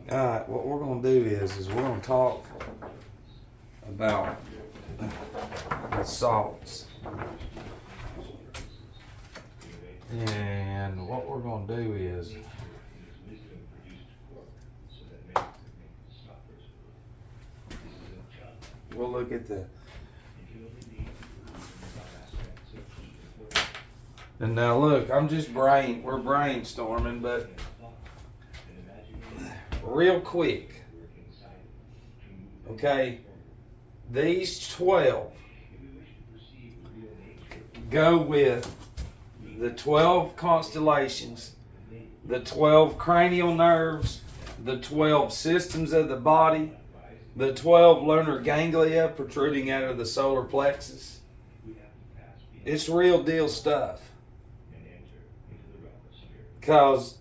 Alright, what we're going to do is we're going to talk about the salts. And what we're going to do is we'll look at the... And now look, we're brainstorming, but real quick, okay, these 12 go with the 12 constellations, the 12 cranial nerves, the 12 systems of the body, the 12 lunar ganglia protruding out of the solar plexus. It's real deal stuff. Because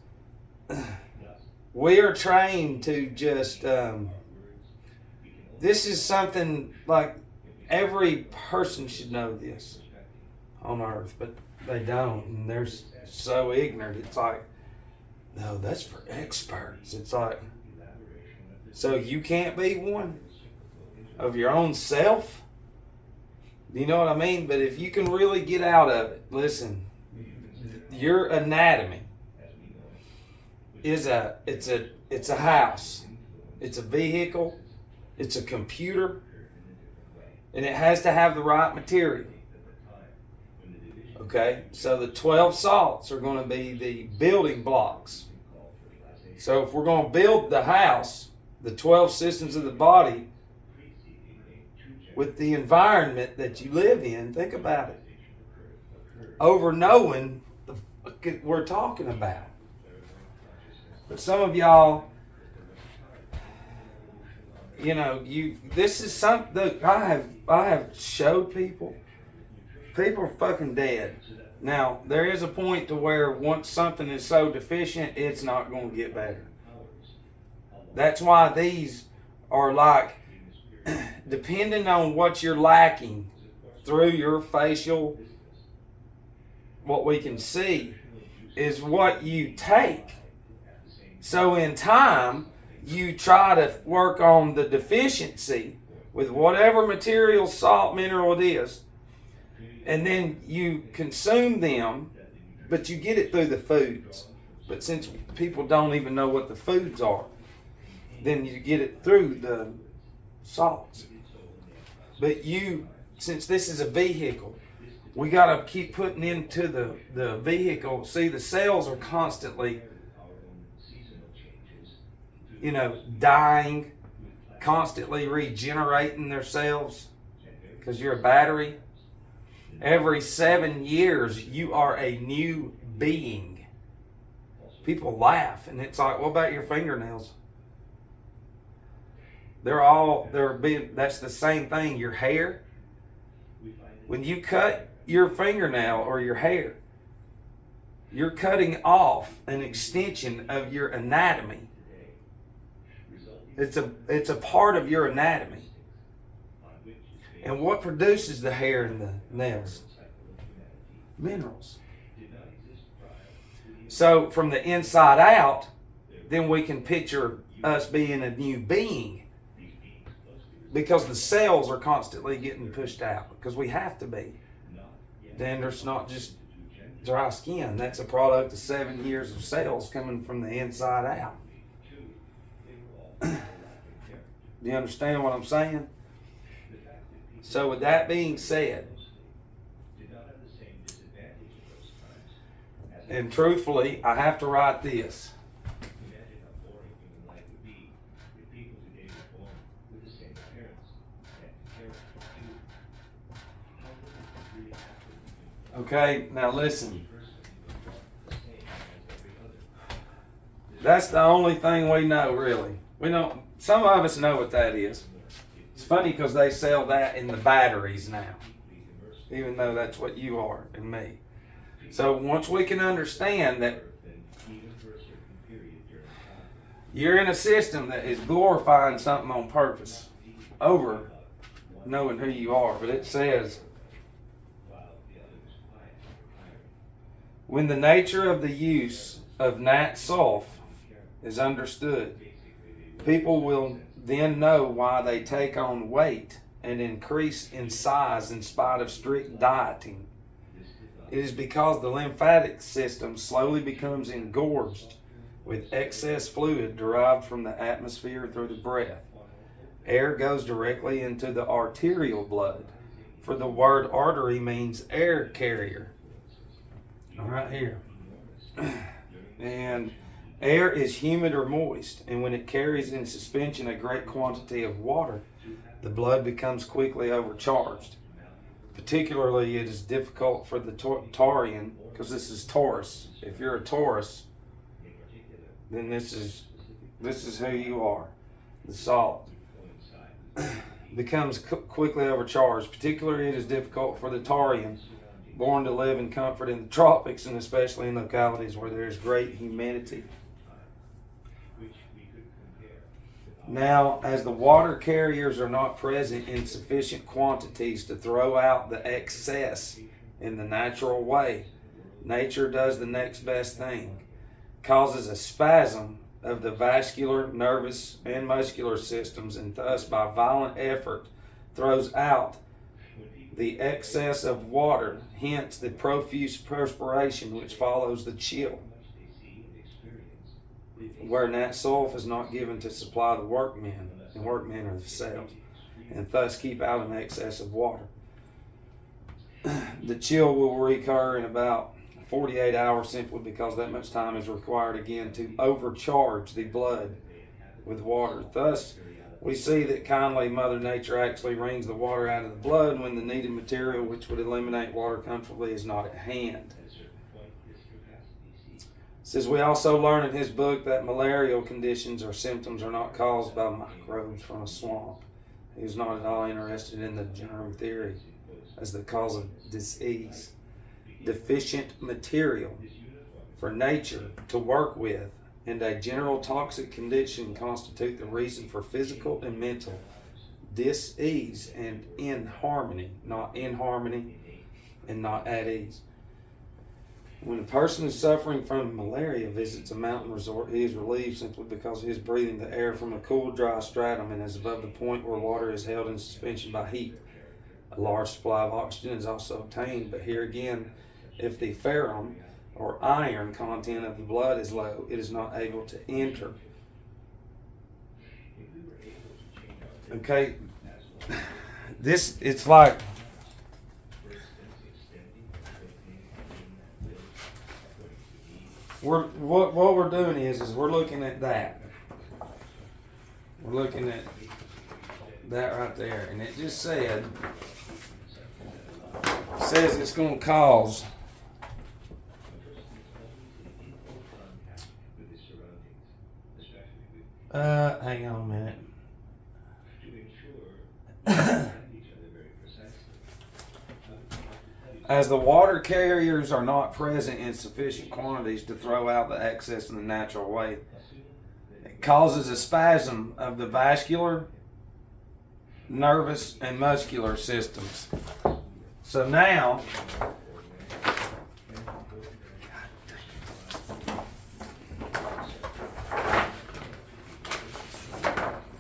we are trained to just, this is something like every person should know this on earth, but they don't, and they're so ignorant. It's like, no, that's for experts. It's like, so you can't be one of your own self? You know what I mean? But if you can really get out of it, listen, your anatomy is it's a house, it's a vehicle, it's a computer, and it has to have the right material. Okay, so the 12 salts are going to be the building blocks. So if we're going to build the house, the 12 systems of the body, with the environment that you live in, think about it. Over knowing the fuck we're talking about. But some of y'all, you know, this is something that I have showed people. People are fucking dead. Now, there is a point to where once something is so deficient, it's not going to get better. That's why these are like, depending on what you're lacking through your facial, what we can see is what you take. So in time, you try to work on the deficiency with whatever material, salt, mineral it is, and then you consume them, but you get it through the foods. But since people don't even know what the foods are, then you get it through the salts. But since this is a vehicle, we got to keep putting into the vehicle. See, the cells are constantly, dying, constantly regenerating themselves, because you're a battery. Every 7 years, you are a new being. People laugh, and it's like, what about your fingernails? That's the same thing. Your hair, when you cut your fingernail or your hair, you're cutting off an extension of your anatomy. It's a part of your anatomy. And what produces the hair and the nails? Minerals. So from the inside out, then we can picture us being a new being. Because the cells are constantly getting pushed out. Because we have to be. Then there's not just dry skin. That's a product of 7 years of cells coming from the inside out. Do you understand what I'm saying? So with that being said, and truthfully, I have to write this. Okay, now listen. That's the only thing we know, really. We don't. Some of us know what that is. It's funny because they sell that in the batteries now, even though that's what you are and me. So once we can understand that you're in a system that is glorifying something on purpose over knowing who you are, but it says, when the nature of the use of nat sulf is understood, People will then know why they take on weight and increase in size in spite of strict dieting. It is because the lymphatic system slowly becomes engorged with excess fluid derived from the atmosphere through the breath. Air goes directly into the arterial blood, for the word artery means air carrier. Right here. And air is humid or moist, and when it carries in suspension a great quantity of water, the blood becomes quickly overcharged. Particularly, it is difficult for the Taurian, because this is Taurus. If you're a Taurus, then this is who you are. The salt becomes quickly overcharged. Particularly, it is difficult for the Taurian, born to live in comfort in the tropics, and especially in localities where there is great humidity. Now, as the water carriers are not present in sufficient quantities to throw out the excess in the natural way, nature does the next best thing, causes a spasm of the vascular, nervous, and muscular systems, and thus by violent effort throws out the excess of water, hence the profuse perspiration which follows the chill, where nat sulf is not given to supply the workmen, and workmen are the cells, and thus keep out an excess of water. The chill will recur in about 48 hours simply because that much time is required again to overcharge the blood with water. Thus, we see that kindly Mother Nature actually wrings the water out of the blood when the needed material which would eliminate water comfortably is not at hand. Says we also learn in his book that malarial conditions or symptoms are not caused by microbes from a swamp. He was not at all interested in the germ theory as the cause of disease. Deficient material for nature to work with and a general toxic condition constitute the reason for physical and mental dis-ease and inharmony, not inharmony and not at ease. When a person is suffering from malaria visits a mountain resort, he is relieved simply because he is breathing the air from a cool, dry stratum and is above the point where water is held in suspension by heat. A large supply of oxygen is also obtained, but here again, if the ferrum or iron content of the blood is low, it is not able to enter. Okay, it's like what we're doing is we're looking at that. We're looking at that right there, and it just says it's going to cause hang on a minute. As the water carriers are not present in sufficient quantities to throw out the excess in the natural way, it causes a spasm of the vascular, nervous, and muscular systems. So now,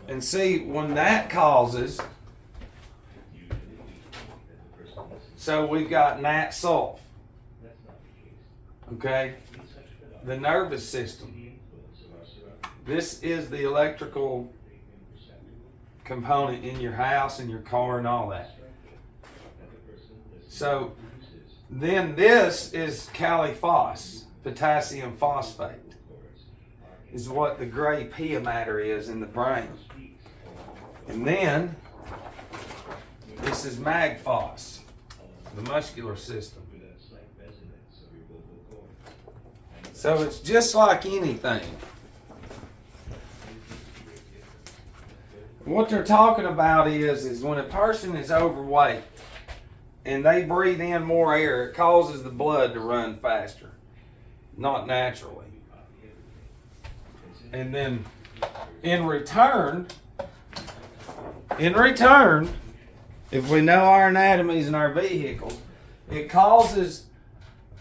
and see when that causes, so we've got nat sulf, okay, the nervous system. This is the electrical component in your house and your car and all that. So then this is caliphos, potassium phosphate, is what the gray pia matter is in the brain. And then this is magphos, the muscular system. So it's just like anything. What they're talking about is when a person is overweight and they breathe in more air, it causes the blood to run faster, not naturally. And then in return, if we know our anatomies and our vehicles, it causes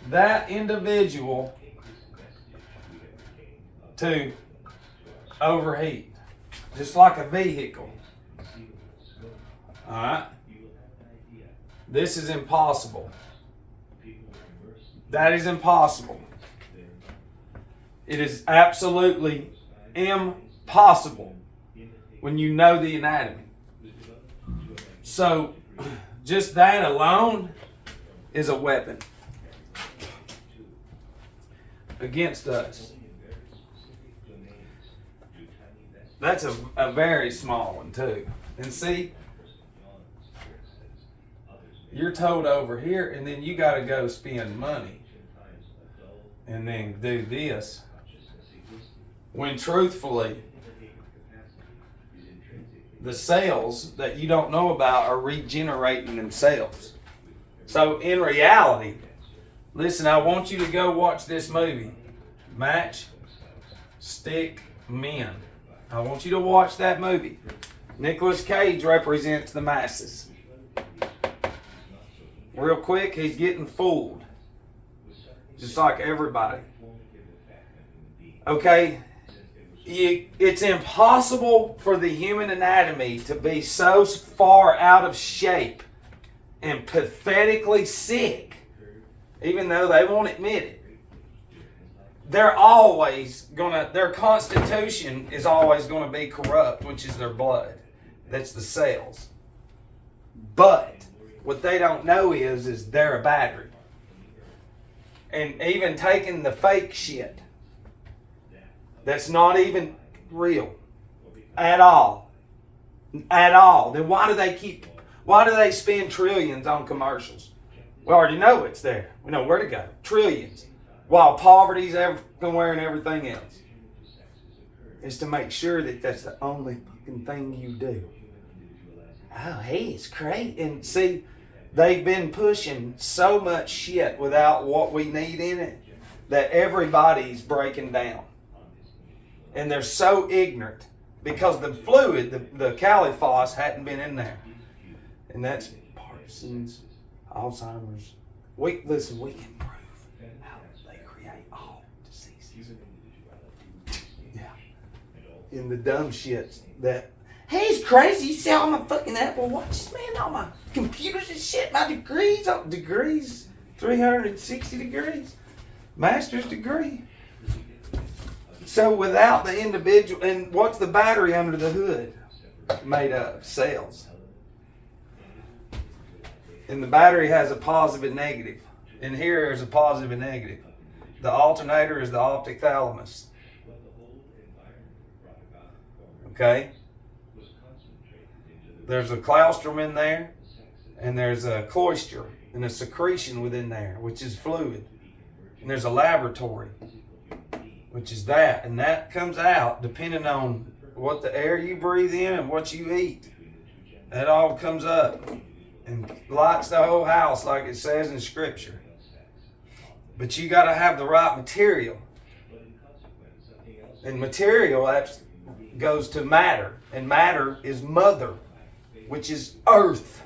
that individual to overheat. just like a vehicle. All right? This is impossible. That is impossible. It is absolutely impossible when you know the anatomy. So, just that alone is a weapon against us. That's a very small one, too. And see, you're told over here, and then you got to go spend money and then do this. When truthfully, the cells that you don't know about are regenerating themselves. So in reality, listen, I want you to go watch this movie, Match Stick Men. I want you to watch that movie. Nicolas Cage represents the masses. Real quick, he's getting fooled. Just like everybody. Okay? It's impossible for the human anatomy to be so far out of shape and pathetically sick, even though they won't admit it. They're always their constitution is always going to be corrupt, which is their blood. That's the cells. But what they don't know is they're a battery. And even taking the fake shit that's not even real at all. At all. Then why do they spend trillions on commercials? We already know it's there. We know where to go. Trillions. While poverty's everywhere and everything else. It's to make sure that that's the only fucking thing you do. Oh, hey, it's great. And see, they've been pushing so much shit without what we need in it that everybody's breaking down. And they're so ignorant because the fluid, the caliphos hadn't been in there. And that's Parkinson's, Alzheimer's. We can prove how they create all diseases. Yeah. In the dumb shit that, hey, it's crazy. You see all my fucking Apple Watches, man, all my computers and shit, my degrees, 360 degrees, master's degree. So without the individual, and what's the battery under the hood made of? Cells. And the battery has a positive and negative. And here is a positive and negative. The alternator is the optic thalamus. Okay? There's a claustrum in there, and there's a cloister and a secretion within there, which is fluid. And there's a laboratory, which is that. And that comes out depending on what the air you breathe in and what you eat. That all comes up and lights the whole house like it says in Scripture. But you got to have the right material. And material goes to matter. And matter is mother, which is earth.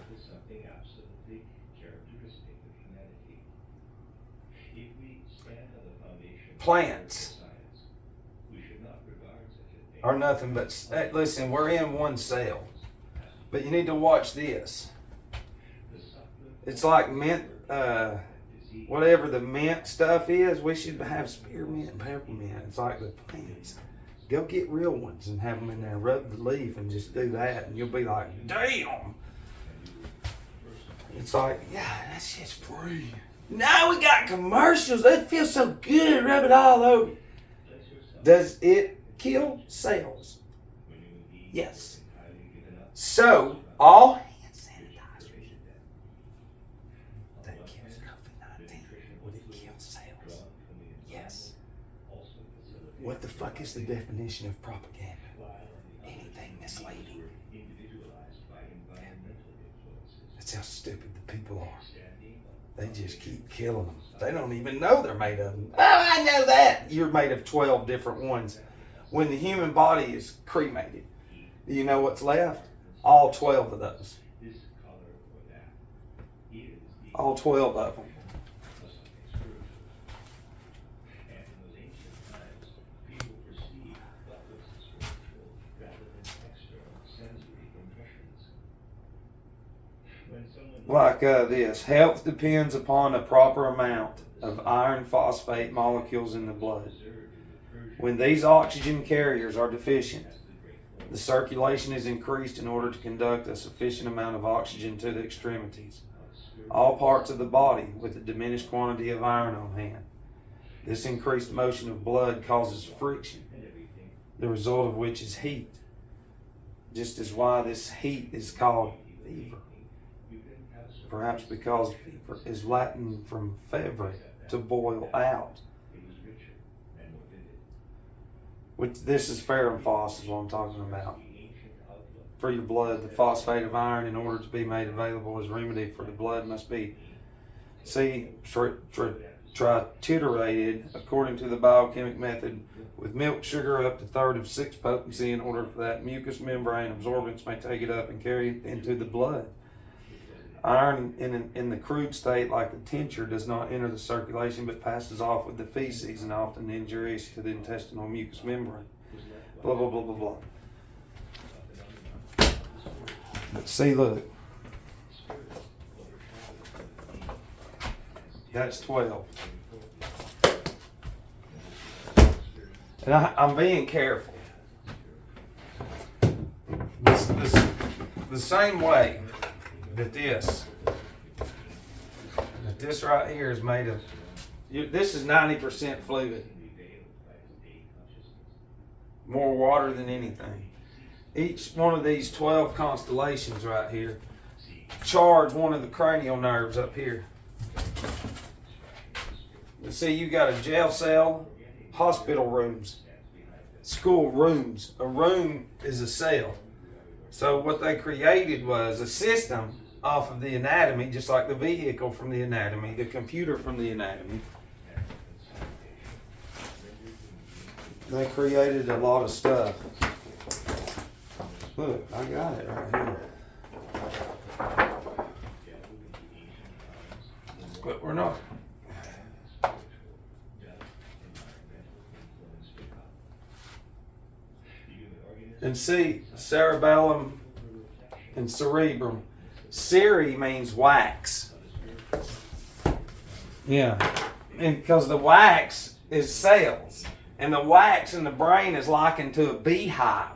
Plants are nothing but, listen, we're in one cell. But you need to watch this. It's like mint, whatever the mint stuff is, we should have spearmint and peppermint. It's like the plants. Go get real ones and have them in there. Rub the leaf and just do that. And you'll be like, damn. It's like, yeah, that's just free. Now we got commercials. That feels so good. Rub it all over. Does it kill cells? Yes. So, all hand sanitizers that kills COVID-19, would it kill cells? Yes. What the fuck is the definition of propaganda? Anything misleading. That's how stupid the people are. They just keep killing them. They don't even know they're made of them. Oh, I know that. You're made of 12 different ones. When the human body is cremated, do you know what's left? All 12 of those. All 12 of them. like this. Health depends upon a proper amount of iron phosphate molecules in the blood. When these oxygen carriers are deficient, the circulation is increased in order to conduct a sufficient amount of oxygen to the extremities, all parts of the body with a diminished quantity of iron on hand. This increased motion of blood causes friction, the result of which is heat, just as why this heat is called fever. Perhaps because fever is Latin from fevere, to boil out. Which this is ferrum phos is what I'm talking about. For your blood, the phosphate of iron, in order to be made available as remedy for the blood, must be triturated according to the biochemic method with milk sugar up to third of 6 potency in order for that mucous membrane absorbents may take it up and carry it into the blood. Iron in the crude state, like the tincture, does not enter the circulation but passes off with the feces and often injurious to the intestinal mucous membrane. Blah, blah, blah, blah, blah. But see, look. That's 12. And I'm being careful. The same way that this right here is made of, this is 90% fluid. More water than anything. Each one of these 12 constellations right here charge one of the cranial nerves up here. You see, you got a jail cell, hospital rooms, school rooms. A room is a cell. So what they created was a system off of the anatomy, just like the vehicle from the anatomy, the computer from the anatomy. They created a lot of stuff. Look, I got it right here. But we're not. And see, cerebellum and cerebrum. Cere means wax. Yeah. And because the wax is cells. And the wax in the brain is likened to a beehive.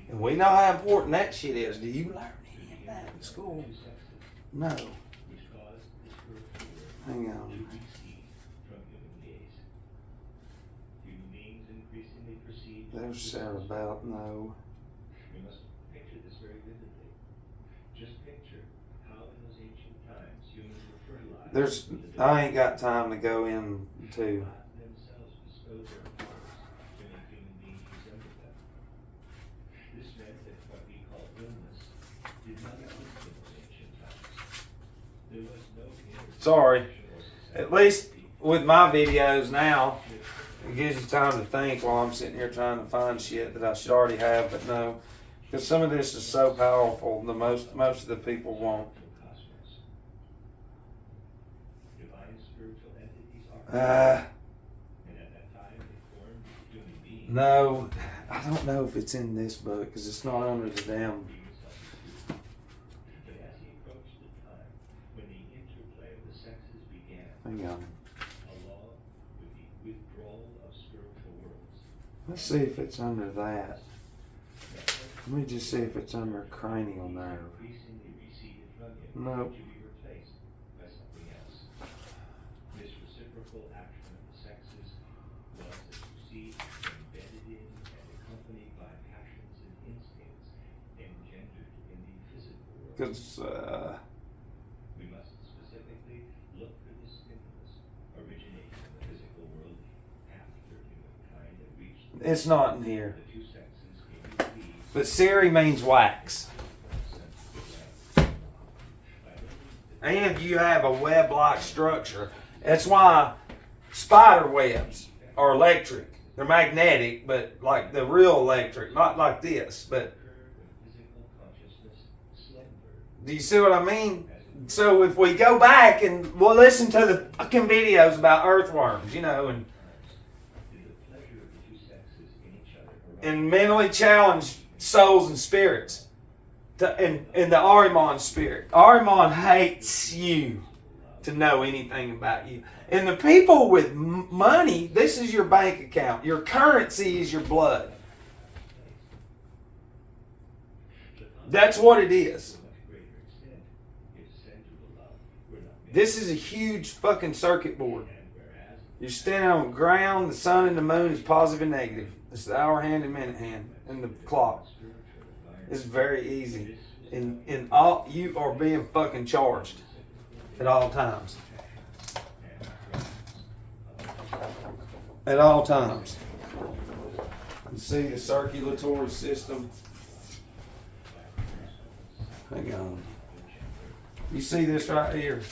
And we know how important that shit is. Do you learn any of that in school? No. Hang on. There's cerebellum. No. I ain't got time to go into. Sorry. At least with my videos now, it gives you time to think while I'm sitting here trying to find shit that I should already have, but no. Because some of this is so powerful, most of the people won't. No, I don't know if it's in this book because it's not under the damn. Hang on. Let's see if it's under that. Let me just see if it's under cranial nerve. Nope. Because we must specifically look for the stimulus originating in the physical world after humankind had reached it's not in here. the two sexes. But Cere means wax. And you have a web-like structure. That's why spider webs are electric. They're magnetic, but like the real electric, not like this, but do you see what I mean? So if we go back and we'll listen to the fucking videos about earthworms, you know, and mentally challenged souls and spirits. in the Ahriman spirit. Ahriman hates you to know anything about you. And the people with money, this is your bank account. Your currency is your blood. That's what it is. This is a huge fucking circuit board. You're standing on the ground, the sun and the moon is positive and negative. It's the hour hand and minute hand and the clock. It's very easy. And all you are being fucking charged at all times. At all times. You see the circulatory system. Hang on. You see this right here?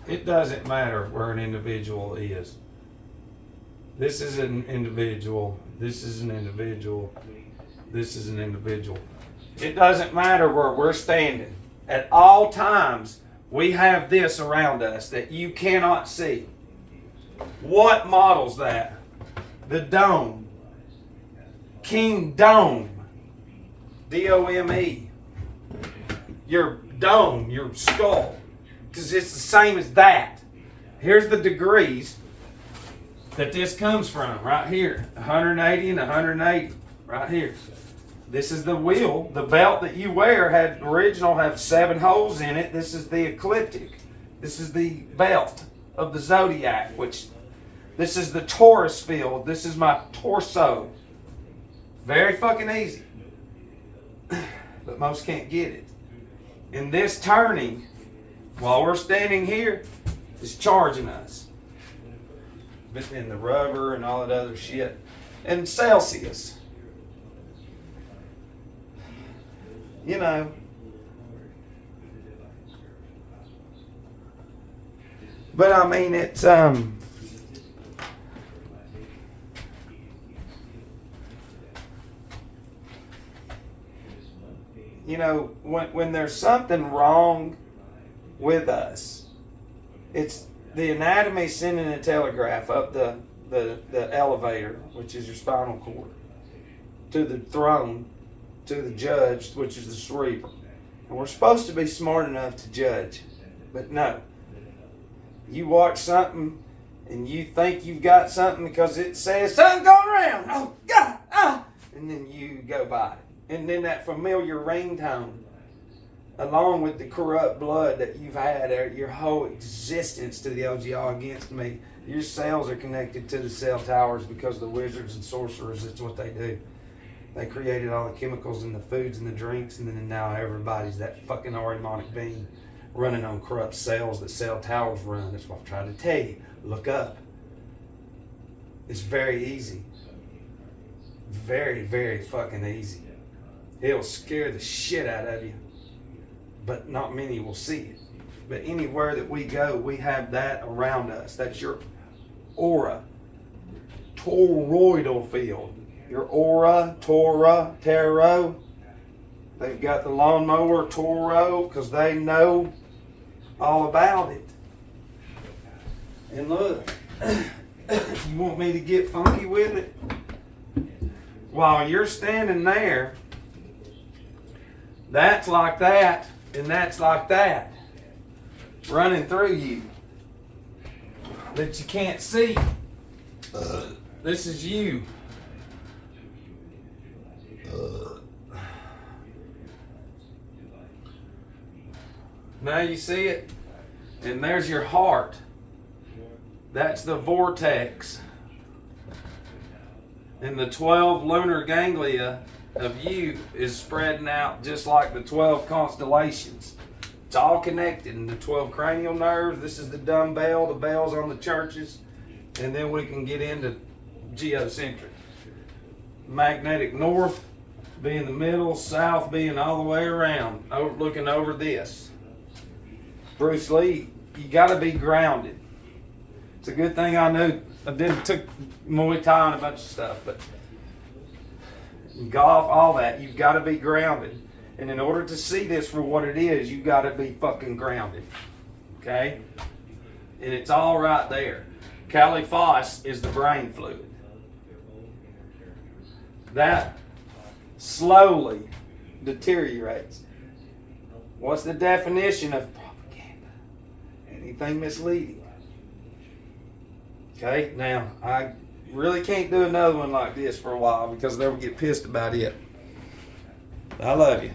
It doesn't matter where an individual is. This is an individual. This is an individual. This is an individual. It doesn't matter where we're standing. At all times, we have this around us that you cannot see. What models that? The dome. King Dome. D-O-M-E. Your dome, your skull. Because it's the same as that. Here's the degrees that this comes from, right here. 180 and 180, right here. This is the wheel. The belt that you wear had original have 7 holes in it. This is the ecliptic. This is the belt of the zodiac, which this is the Taurus field. This is my torso. Very fucking easy. But most can't get it. And this turning, while we're standing here, is charging us. But then the rubber and all that other shit. And Celsius. You know. But I mean, it's you know, when there's something wrong with us, it's the anatomy sending a telegraph up the elevator, which is your spinal cord, to the throne, to the judge, which is the cerebral. And we're supposed to be smart enough to judge, but no. You watch something and you think you've got something because it says something going around. Oh God, ah! And then you go by it. And then that familiar ringtone, along with the corrupt blood that you've had your whole existence to the LGR against me. Your cells are connected to the cell towers because the wizards and sorcerers, that's what they do. They created all the chemicals in the foods and the drinks, and then now everybody's that fucking Ahrimanic being running on corrupt cells that cell towers run. That's what I'm trying to tell you. Look up. It's very easy. Very, very fucking easy. It'll scare the shit out of you. But not many will see it. But anywhere that we go, we have that around us. That's your aura. Toroidal field. Your aura, tarot. They've got the lawnmower, Toro, because they know all about it. And look, you want me to get funky with it? While you're standing there, that's like that, and that's like that, running through you, that you can't see. This is you. Now you see it? And there's your heart. That's the vortex. And the 12 lunar ganglia of you is spreading out just like the 12 constellations. It's all connected. And the 12 cranial nerves, this is the dumbbell, the bells on the churches. And then we can get into geocentric. Magnetic north being the middle, south being all the way around, looking over this. Bruce Lee, you gotta be grounded. It's a good thing I knew. I took Muay Thai and a bunch of stuff, but golf, all that, you've gotta be grounded. And in order to see this for what it is, you gotta be fucking grounded. Okay? And it's all right there. Caliphos is the brain fluid. That slowly deteriorates. What's the definition of propaganda? Anything misleading. Okay, now I really can't do another one like this for a while because they'll get pissed about it. I love you.